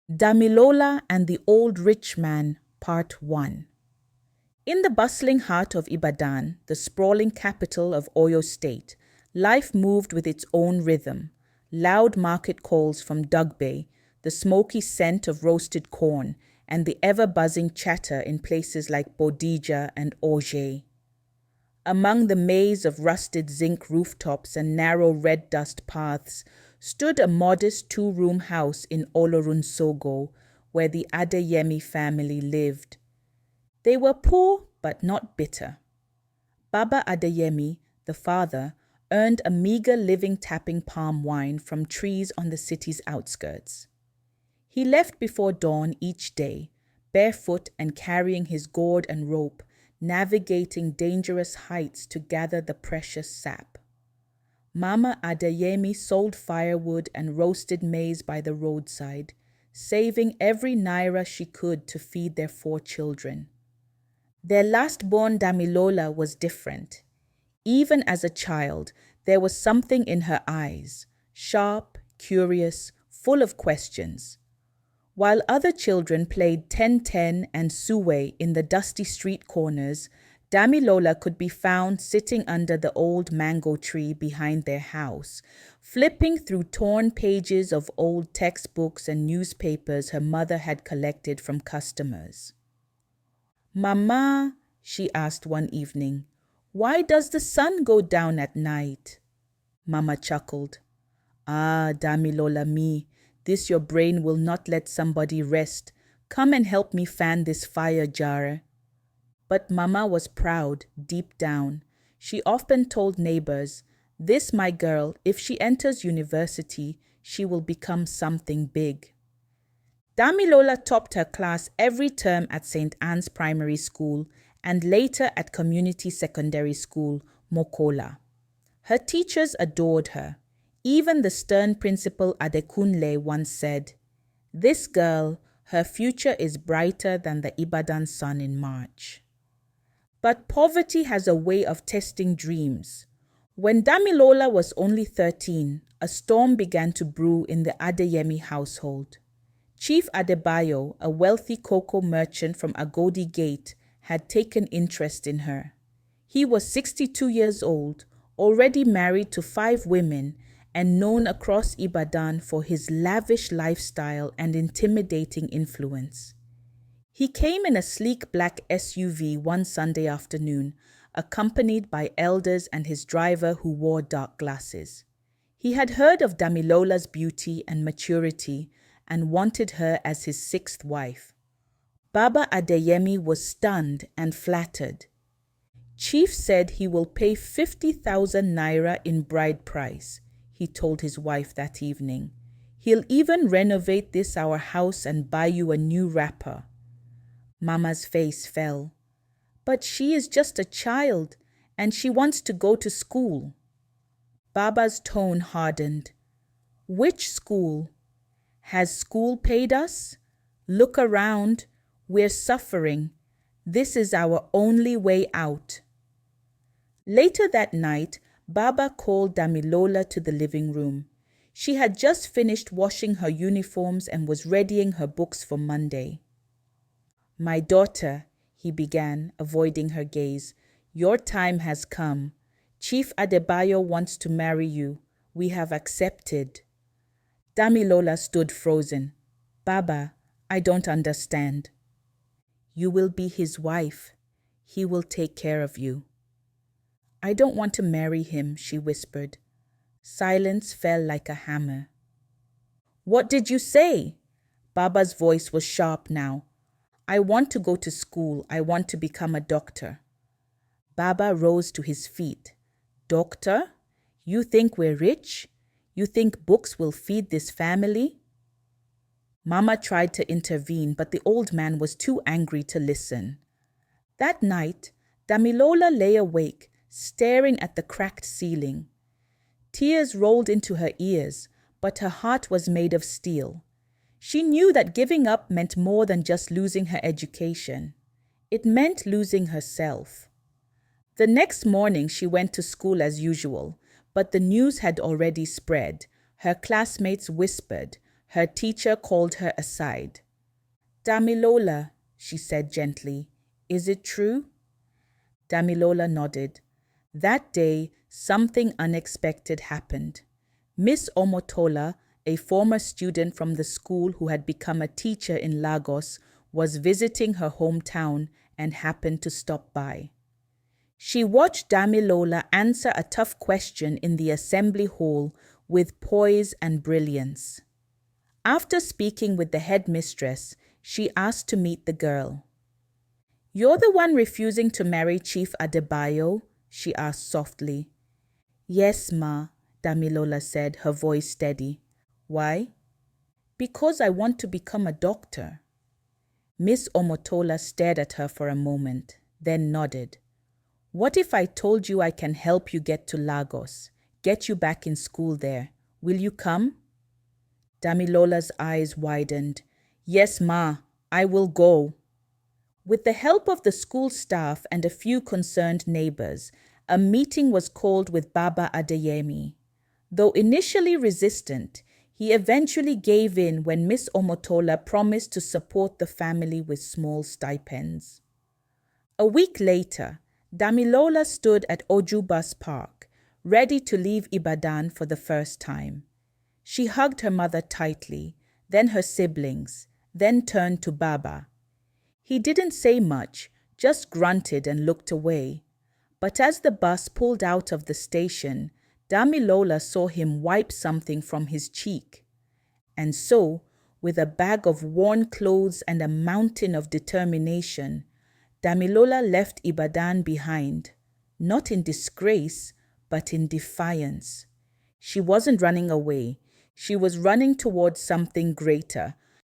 Damilola and the Old Rich Man, Part 1. In the bustling heart of Ibadan, the sprawling capital of Oyo State, life moved with its own rhythm. Loud market calls from Dugbe, the smoky scent of roasted corn, and the ever-buzzing chatter in places like Bodija and Auger. Among the maze of rusted zinc rooftops and narrow red dust paths stood a modest two-room house in Olorunsogo, where the Adeyemi family lived. They were poor but not bitter. Baba Adeyemi, the father, earned a meager living tapping palm wine from trees on the city's outskirts. He left before dawn each day, barefoot and carrying his gourd and rope, navigating dangerous heights to gather the precious sap. Mama Adeyemi sold firewood and roasted maize by the roadside, saving every naira she could to feed their 4 children. Their last-born Damilola was different. Even as a child, there was something in her eyes, sharp, curious, full of questions. While other children played 10-10 and suwe in the dusty street corners, Damilola could be found sitting under the old mango tree behind their house, flipping through torn pages of old textbooks and newspapers her mother had collected from customers. "Mama," she asked one evening, "why does the sun go down at night?" Mama chuckled. "Ah, Damilola me, this your brain will not let somebody rest. Come and help me fan this fire jar." But Mama was proud, deep down. She often told neighbors, "This, my girl, if she enters university, she will become something big." Damilola topped her class every term at St. Anne's Primary School and later at Community Secondary School, Mokola. Her teachers adored her. Even the stern principal Adekunle once said, "This girl, her future is brighter than the Ibadan sun in March." But poverty has a way of testing dreams. When Damilola was only 13, a storm began to brew in the Adeyemi household. Chief Adebayo, a wealthy cocoa merchant from Agodi Gate, had taken interest in her. He was 62 years old, already married to 5 women, and known across Ibadan for his lavish lifestyle and intimidating influence. He came in a sleek black SUV one Sunday afternoon, accompanied by elders and his driver who wore dark glasses. He had heard of Damilola's beauty and maturity and wanted her as his 6th wife. Baba Adeyemi was stunned and flattered. "Chief said he will pay 50,000 naira in bride price," he told his wife that evening. "He'll even renovate this our house and buy you a new wrapper." Mama's face fell. "But she is just a child, and she wants to go to school." Baba's tone hardened. "Which school? Has school paid us? Look around. We're suffering. This is our only way out." Later that night, Baba called Damilola to the living room. She had just finished washing her uniforms and was readying her books for Monday. "My daughter," he began, avoiding her gaze, "your time has come. Chief Adebayo wants to marry you. We have accepted." Damilola stood frozen. "Baba, I don't understand." "You will be his wife. He will take care of you." "I don't want to marry him," she whispered. Silence fell like a hammer. "What did you say?" Baba's voice was sharp now. "I want to go to school. I want to become a doctor." Baba rose to his feet. "Doctor? You think we're rich? You think books will feed this family?" Mama tried to intervene, but the old man was too angry to listen. That night, Damilola lay awake, staring at the cracked ceiling. Tears rolled into her ears, but her heart was made of steel. She knew that giving up meant more than just losing her education. It meant losing herself. The next morning she went to school as usual, but the news had already spread. Her classmates whispered. her teacher called her aside. "Damilola," she said gently, "is it true?" Damilola nodded. That day, something unexpected happened. Miss Omotola, a former student from the school who had become a teacher in Lagos, was visiting her hometown and happened to stop by. She watched Damilola answer a tough question in the assembly hall with poise and brilliance. After speaking with the headmistress, she asked to meet the girl. "You're the one refusing to marry Chief Adebayo?" she asked softly. "Yes, ma," Damilola said, her voice steady. "Why?" "Because I want to become a doctor." Miss Omotola stared at her for a moment, then nodded. "What if I told you I can help you get to Lagos, get you back in school there? Will you come?" Damilola's eyes widened. "Yes, ma, I will go." With the help of the school staff and a few concerned neighbors, a meeting was called with Baba Adeyemi. Though initially resistant, he eventually gave in when Miss Omotola promised to support the family with small stipends. A week later, Damilola stood at Ojubas Park, ready to leave Ibadan for the first time. She hugged her mother tightly, then her siblings, then turned to Baba. He didn't say much, just grunted and looked away. But as the bus pulled out of the station, Damilola saw him wipe something from his cheek. And so, with a bag of worn clothes and a mountain of determination, Damilola left Ibadan behind, not in disgrace, but in defiance. She wasn't running away. She was running towards something greater,